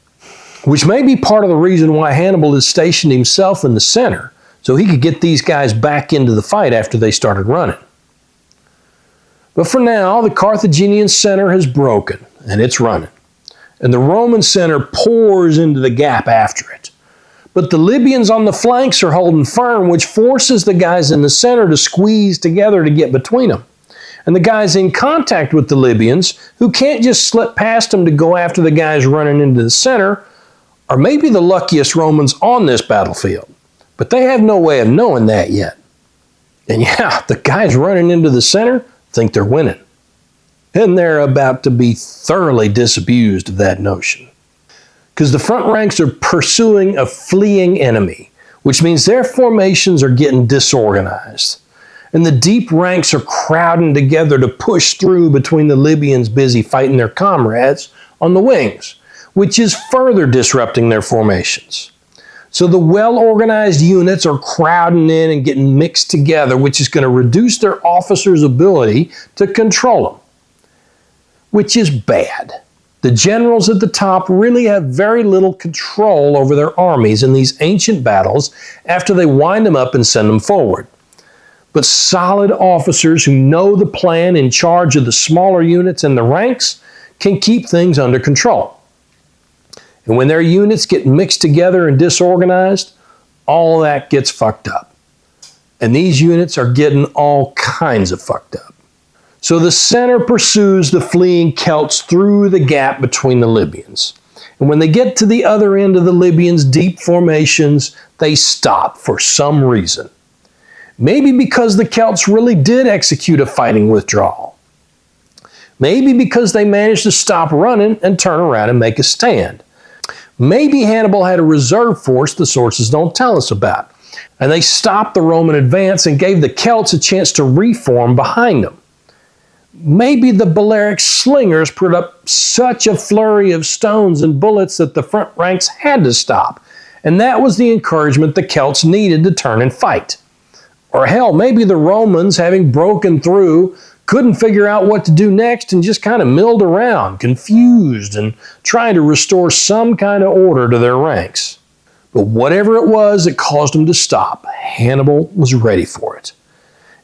Which may be part of the reason why Hannibal has stationed himself in the center, so he could get these guys back into the fight after they started running. But for now, the Carthaginian center has broken, and it's running. And the Roman center pours into the gap after it. But the Libyans on the flanks are holding firm, which forces the guys in the center to squeeze together to get between them. And the guys in contact with the Libyans, who can't just slip past them to go after the guys running into the center, are maybe the luckiest Romans on this battlefield. But they have no way of knowing that yet. And yeah, the guys running into the center think they're winning. And they're about to be thoroughly disabused of that notion. Because the front ranks are pursuing a fleeing enemy, which means their formations are getting disorganized. And the deep ranks are crowding together to push through between the Libyans busy fighting their comrades on the wings, which is further disrupting their formations. So the well-organized units are crowding in and getting mixed together, which is going to reduce their officers' ability to control them, which is bad. The generals at the top really have very little control over their armies in these ancient battles after they wind them up and send them forward. But solid officers who know the plan in charge of the smaller units in the ranks can keep things under control. And when their units get mixed together and disorganized, all that gets fucked up. And these units are getting all kinds of fucked up. So the center pursues the fleeing Celts through the gap between the Libyans. And when they get to the other end of the Libyans' deep formations, they stop for some reason. Maybe because the Celts really did execute a fighting withdrawal. Maybe because they managed to stop running and turn around and make a stand. Maybe Hannibal had a reserve force the sources don't tell us about, and they stopped the Roman advance and gave the Celts a chance to reform behind them. maybe the Balearic slingers put up such a flurry of stones and bullets that the front ranks had to stop, and that was the encouragement the Celts needed to turn and fight. Or hell, maybe the Romans, having broken through, couldn't figure out what to do next and just kind of milled around, confused and trying to restore some kind of order to their ranks. But whatever it was that caused them to stop, Hannibal was ready for it.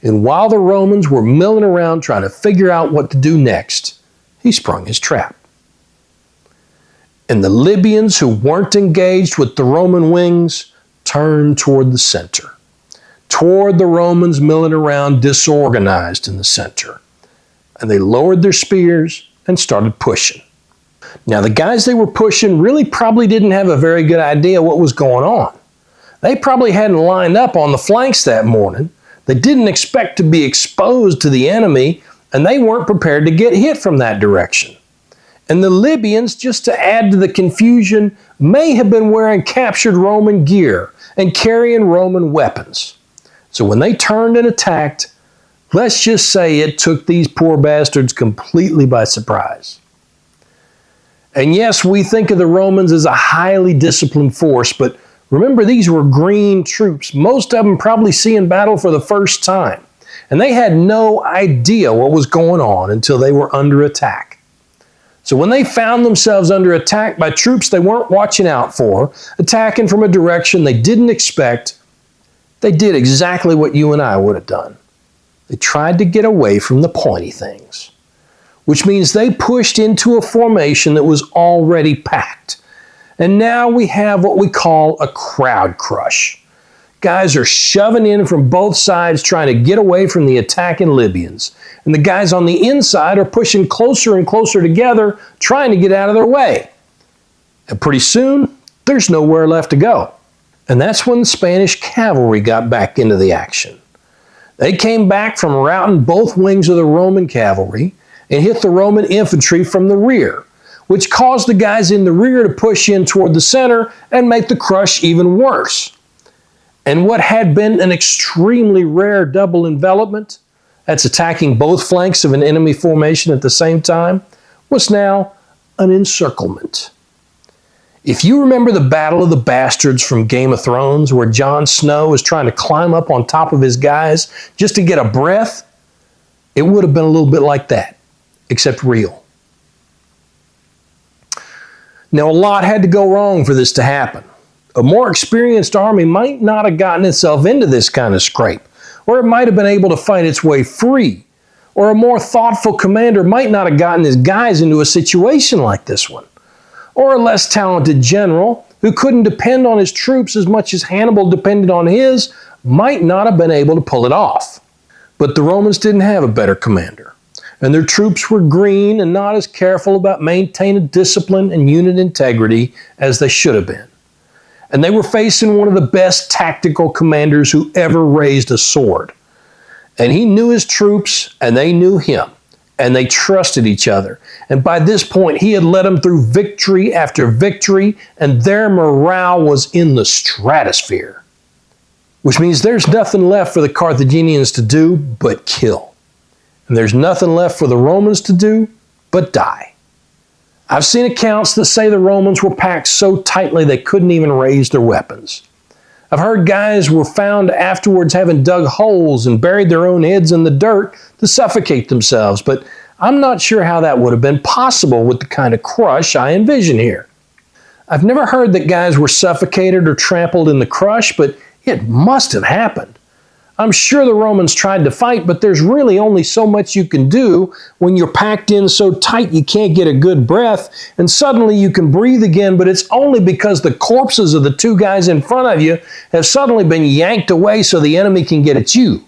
And while the Romans were milling around trying to figure out what to do next, he sprung his trap. And the Libyans who weren't engaged with the Roman wings turned toward the center, toward the Romans milling around disorganized in the center. And they lowered their spears and started pushing. Now, the guys they were pushing really probably didn't have a very good idea what was going on. They probably hadn't lined up on the flanks that morning. They didn't expect to be exposed to the enemy, and they weren't prepared to get hit from that direction. And the Libyans, just to add to the confusion, may have been wearing captured Roman gear and carrying Roman weapons. So when they turned and attacked, let's just say it took these poor bastards completely by surprise. And yes, we think of the Romans as a highly disciplined force, but remember, these were green troops, most of them probably seeing battle for the first time. And they had no idea what was going on until they were under attack. So when they found themselves under attack by troops they weren't watching out for, attacking from a direction they didn't expect, they did exactly what you and I would have done. They tried to get away from the pointy things, which means they pushed into a formation that was already packed. And now we have what we call a crowd crush. Guys are shoving in from both sides trying to get away from the attacking Libyans. And the guys on the inside are pushing closer and closer together, trying to get out of their way. And pretty soon, there's nowhere left to go. And that's when the Spanish cavalry got back into the action. They came back from routing both wings of the Roman cavalry and hit the Roman infantry from the rear, which caused the guys in the rear to push in toward the center and make the crush even worse. And what had been an extremely rare double envelopment, that's attacking both flanks of an enemy formation at the same time, was now an encirclement. If you remember the Battle of the Bastards from Game of Thrones, where Jon Snow was trying to climb up on top of his guys just to get a breath, it would have been a little bit like that, except real. Now, a lot had to go wrong for this to happen. A more experienced army might not have gotten itself into this kind of scrape, or it might have been able to fight its way free, or a more thoughtful commander might not have gotten his guys into a situation like this one, or a less talented general who couldn't depend on his troops as much as Hannibal depended on his might not have been able to pull it off. But the Romans didn't have a better commander, and their troops were green and not as careful about maintaining discipline and unit integrity as they should have been. And they were facing one of the best tactical commanders who ever raised a sword. And he knew his troops, and they knew him, and they trusted each other. And by this point, he had led them through victory after victory, and their morale was in the stratosphere. Which means there's nothing left for the Carthaginians to do but kill. And there's nothing left for the Romans to do but die. I've seen accounts that say the Romans were packed so tightly they couldn't even raise their weapons. I've heard guys were found afterwards having dug holes and buried their own heads in the dirt to suffocate themselves, but I'm not sure how that would have been possible with the kind of crush I envision here. I've never heard that guys were suffocated or trampled in the crush, but it must have happened. I'm sure the Romans tried to fight, but there's really only so much you can do when you're packed in so tight you can't get a good breath, and suddenly you can breathe again, but it's only because the corpses of the two guys in front of you have suddenly been yanked away so the enemy can get at you.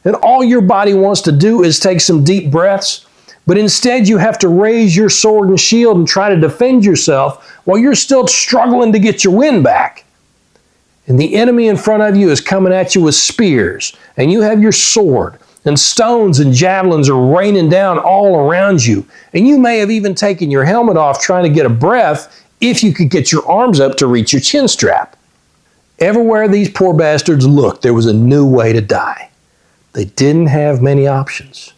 And all your body wants to do is take some deep breaths, but instead you have to raise your sword and shield and try to defend yourself while you're still struggling to get your wind back. And the enemy in front of you is coming at you with spears, and you have your sword, and stones and javelins are raining down all around you. And you may have even taken your helmet off trying to get a breath if you could get your arms up to reach your chin strap. Everywhere these poor bastards looked, there was a new way to die. They didn't have many options.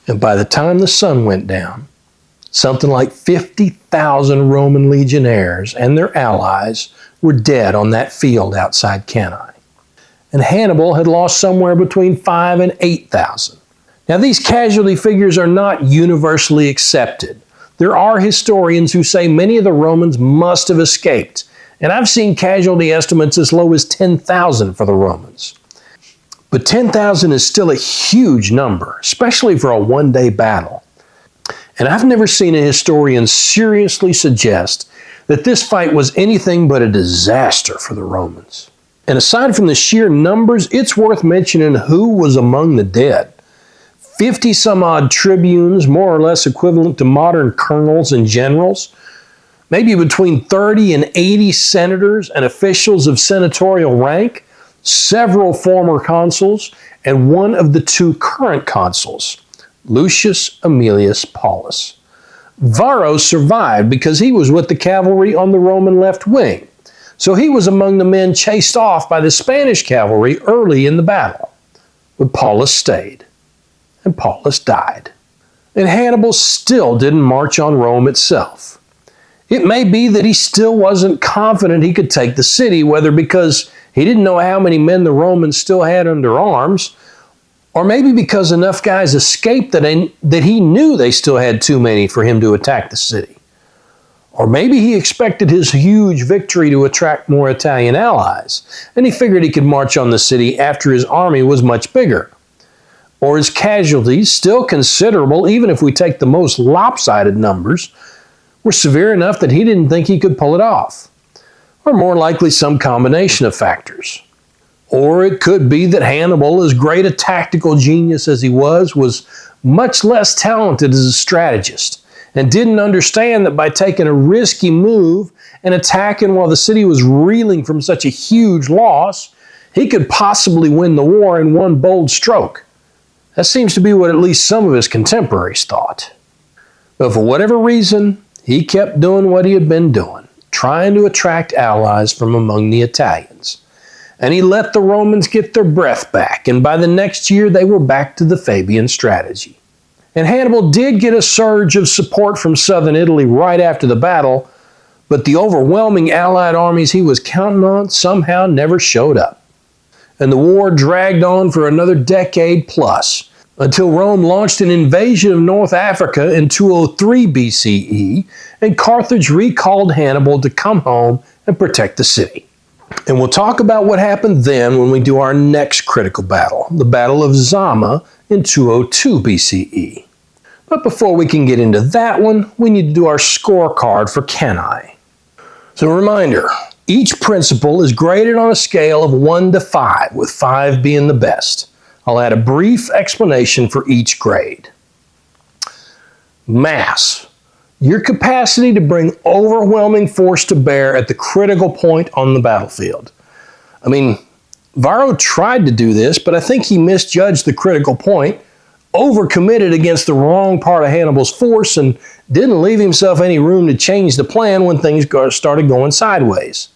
And by the time the sun went down, something like 50,000 Roman legionnaires and their allies were dead on that field outside Cannae. And Hannibal had lost somewhere between 5,000 and 8,000. Now, these casualty figures are not universally accepted. There are historians who say many of the Romans must have escaped, and I've seen casualty estimates as low as 10,000 for the Romans. But 10,000 is still a huge number, especially for a one-day battle. And I've never seen a historian seriously suggest that this fight was anything but a disaster for the Romans. And aside from the sheer numbers, it's worth mentioning who was among the dead. 50 some odd tribunes, more or less equivalent to modern colonels and generals, maybe between 30 and 80 senators and officials of senatorial rank, several former consuls, and one of the two current consuls, Lucius Aemilius Paulus. Varro survived because he was with the cavalry on the Roman left wing, so he was among the men chased off by the Spanish cavalry early in the battle. But Paulus stayed, and Paulus died. And Hannibal still didn't march on Rome itself. It may be that he still wasn't confident he could take the city, whether because he didn't know how many men the Romans still had under arms, or maybe because enough guys escaped that he knew they still had too many for him to attack the city. Or maybe he expected his huge victory to attract more Italian allies, and he figured he could march on the city after his army was much bigger. Or his casualties, still considerable even if we take the most lopsided numbers, were severe enough that he didn't think he could pull it off. Or more likely some combination of factors. Or it could be that Hannibal, as great a tactical genius as he was much less talented as a strategist, and didn't understand that by taking a risky move and attacking while the city was reeling from such a huge loss, he could possibly win the war in one bold stroke. That seems to be what at least some of his contemporaries thought. But for whatever reason, he kept doing what he had been doing, trying to attract allies from among the Italians. And he let the Romans get their breath back, and by the next year they were back to the Fabian strategy. And Hannibal did get a surge of support from southern Italy right after the battle, but the overwhelming Allied armies he was counting on somehow never showed up. And the war dragged on for another decade plus, until Rome launched an invasion of North Africa in 203 BCE, and Carthage recalled Hannibal to come home and protect the city. And we'll talk about what happened then when we do our next critical battle, the Battle of Zama in 202 BCE. But before we can get into that one, we need to do our scorecard for Cannae. So a reminder, each principle is graded on a scale of 1 to 5, with 5 being the best. I'll add a brief explanation for each grade. Mass. Your capacity to bring overwhelming force to bear at the critical point on the battlefield. I mean, Varro tried to do this, but I think he misjudged the critical point, overcommitted against the wrong part of Hannibal's force, and didn't leave himself any room to change the plan when things started going sideways.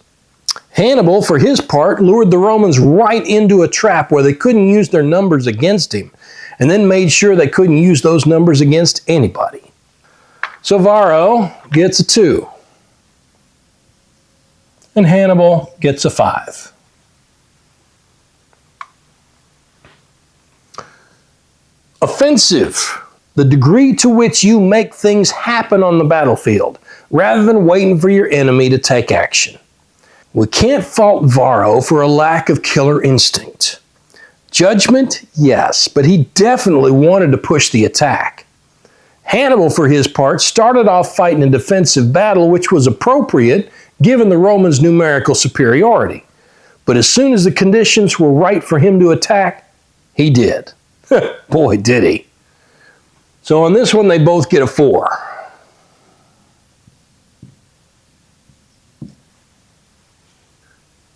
Hannibal, for his part, lured the Romans right into a trap where they couldn't use their numbers against him, and then made sure they couldn't use those numbers against anybody. So Varro gets a 2, and Hannibal gets a 5. Offensive, the degree to which you make things happen on the battlefield, rather than waiting for your enemy to take action. We can't fault Varro for a lack of killer instinct. Judgment, yes, but he definitely wanted to push the attack. Hannibal, for his part, started off fighting a defensive battle, which was appropriate given the Romans' numerical superiority. But as soon as the conditions were right for him to attack, he did. Boy, did he. So on this one, they both get a 4.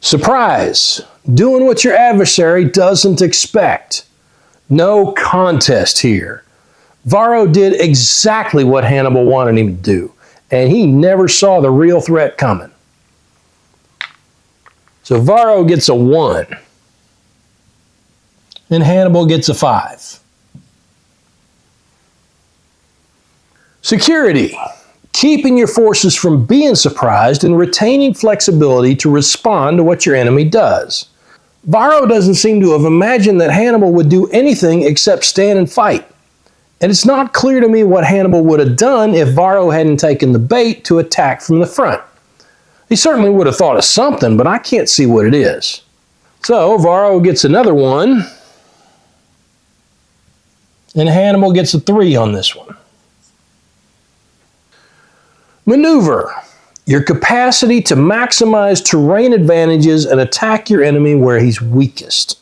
Surprise! Doing what your adversary doesn't expect. No contest here. Varro did exactly what Hannibal wanted him to do, and he never saw the real threat coming. So Varro gets a 1, and Hannibal gets a 5. Security. Keeping your forces from being surprised and retaining flexibility to respond to what your enemy does. Varro doesn't seem to have imagined that Hannibal would do anything except stand and fight. And it's not clear to me what Hannibal would have done if Varro hadn't taken the bait to attack from the front. He certainly would have thought of something, but I can't see what it is. So Varro gets another 1, and Hannibal gets a 3 on this one. Maneuver. Your capacity to maximize terrain advantages and attack your enemy where he's weakest.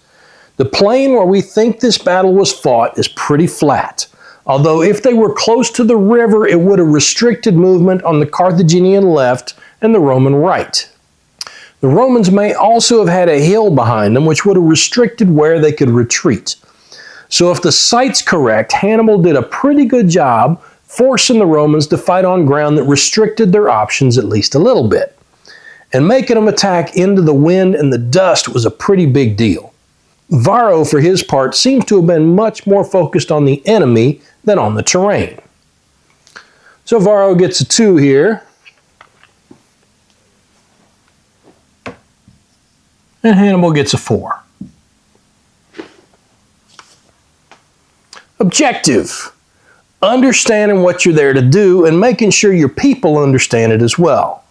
The plain where we think this battle was fought is pretty flat, although if they were close to the river, it would have restricted movement on the Carthaginian left and the Roman right. The Romans may also have had a hill behind them, which would have restricted where they could retreat. So if the site's correct, Hannibal did a pretty good job forcing the Romans to fight on ground that restricted their options at least a little bit. And making them attack into the wind and the dust was a pretty big deal. Varro, for his part, seems to have been much more focused on the enemy than on the terrain. So Varro gets a 2 here. And Hannibal gets a 4. Objective. Understanding what you're there to do and making sure your people understand it as well.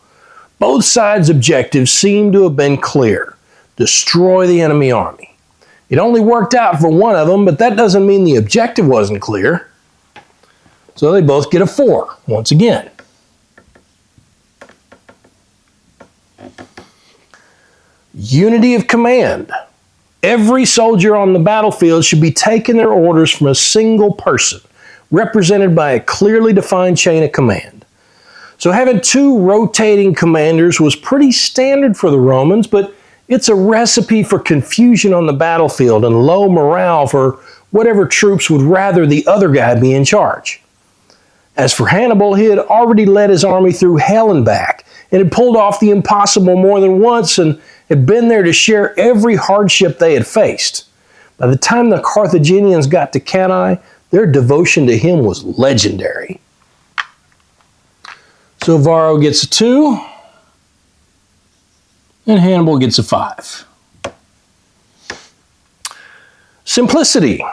Both sides' objectives seem to have been clear. Destroy the enemy army. It only worked out for one of them, but that doesn't mean the objective wasn't clear. So they both get a 4 once again. Unity of command. Every soldier on the battlefield should be taking their orders from a single person, represented by a clearly defined chain of command. So having 2 rotating commanders was pretty standard for the Romans, but it's a recipe for confusion on the battlefield and low morale for whatever troops would rather the other guy be in charge. As for Hannibal, he had already led his army through hell and back, and had pulled off the impossible more than once, and had been there to share every hardship they had faced. By the time the Carthaginians got to Cannae, their devotion to him was legendary. So Varro gets a 2, and Hannibal gets a 5. Simplicity.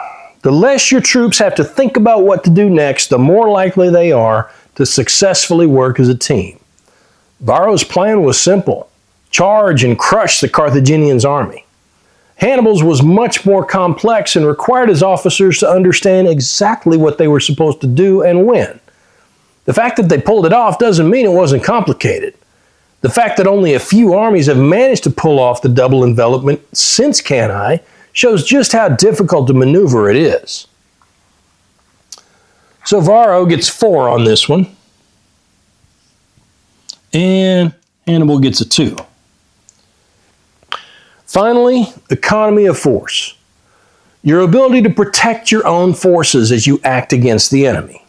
The less your troops have to think about what to do next, the more likely they are to successfully work as a team. Varro's plan was simple: charge and crush the Carthaginians' army. Hannibal's was much more complex and required his officers to understand exactly what they were supposed to do and when. The fact that they pulled it off doesn't mean it wasn't complicated. The fact that only a few armies have managed to pull off the double envelopment since Cannae shows just how difficult to maneuver it is. So Varro gets 4 on this one, and Hannibal gets a 2. Finally, economy of force. Your ability to protect your own forces as you act against the enemy.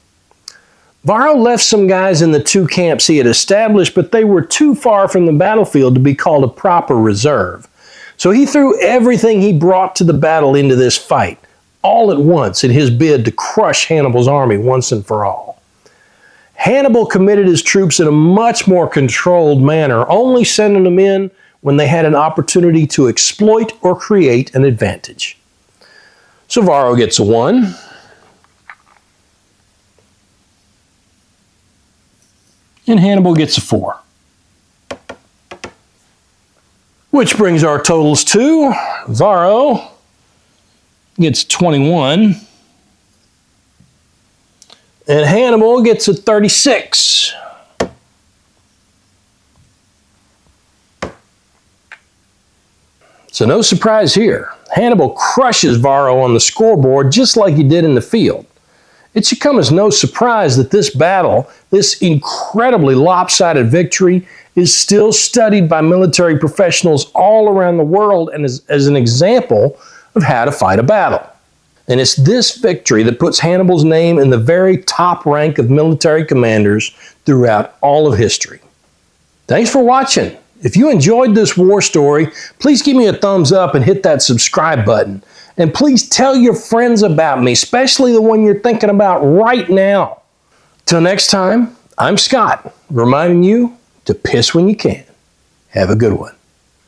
Varro left some guys in the 2 camps he had established, but they were too far from the battlefield to be called a proper reserve. So he threw everything he brought to the battle into this fight, all at once, in his bid to crush Hannibal's army once and for all. Hannibal committed his troops in a much more controlled manner, only sending them in when they had an opportunity to exploit or create an advantage. So Varro gets a 1. And Hannibal gets a 4. Which brings our totals to Varro gets 21. And Hannibal gets a 36. So no surprise here. Hannibal crushes Varro on the scoreboard just like he did in the field. It should come as no surprise that this battle, this incredibly lopsided victory, is still studied by military professionals all around the world and as an example of how to fight a battle. And it's this victory that puts Hannibal's name in the very top rank of military commanders throughout all of history. Thanks for watching. If you enjoyed this war story, please give me a thumbs up and hit that subscribe button. And please tell your friends about me, especially the one you're thinking about right now. Till next time, I'm Scott, reminding you to piss when you can. Have a good one.